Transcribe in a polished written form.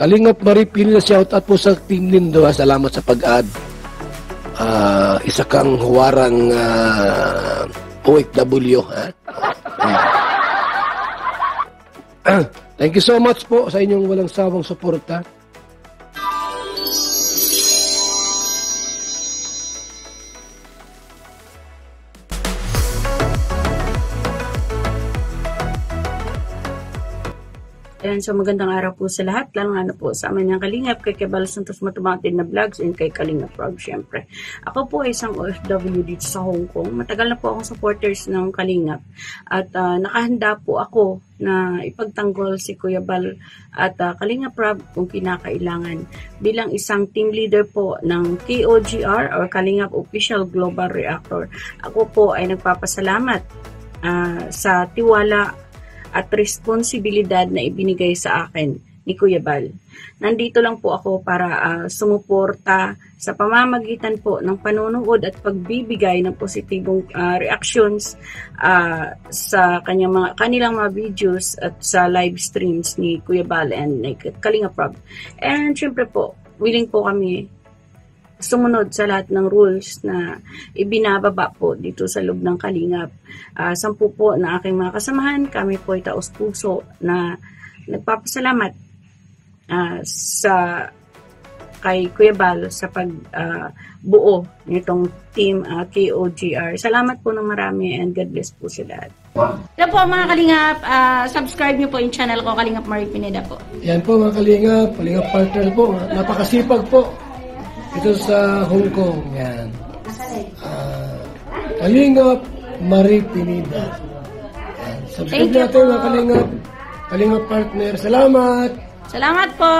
Kalingap Maripil, shout out po sa Team Lindo. Salamat sa pag-add. Isa kang huwarang OFW. Thank you so much po sa inyong walang sawang suporta. Ayan, so magandang araw po sa lahat, lalo po sa amin ng Kalingap, kay Kebal Santos Matumatid na vlogs, and kay Kalingap Rob, syempre. Ako po ay isang OFW dito sa Hong Kong. Matagal na po akong supporters ng Kalingap. At nakahanda po ako na ipagtanggol si Kuya Bal at Kalingap Rob kung kinakailangan. Bilang isang team leader po ng KOGR or Kalingap Official Global Reactor, ako po ay nagpapasalamat sa tiwala at responsibilidad na ibinigay sa akin ni Kuya Bal. Nandito lang po ako para sumuporta sa pamamagitan po ng panonood at pagbibigay ng positibong reactions sa kanilang mga videos at sa live streams ni Kuya Bal and Kalingap Rob. And syempre po, willing po kami sumunod sa lahat ng rules na ibinababa po dito sa loob ng Kalingap. 10 po na aking mga kasamahan, kami po ay taos-puso na nagpapasalamat kay Kuya Bal sa pagbuo nitong team KOGR. Salamat po ng marami and God bless po sa lahat. Yan po mga Kalingap, subscribe niyo po yung channel ko, Kalingap Marie Pineda po. Yan po mga Kalingap partner po. Napakasipag po. Ito sa Hong Kong, yan. Kalingap Marie Pineda. Subscribe natin mga Kalingap partner. Salamat! Salamat po!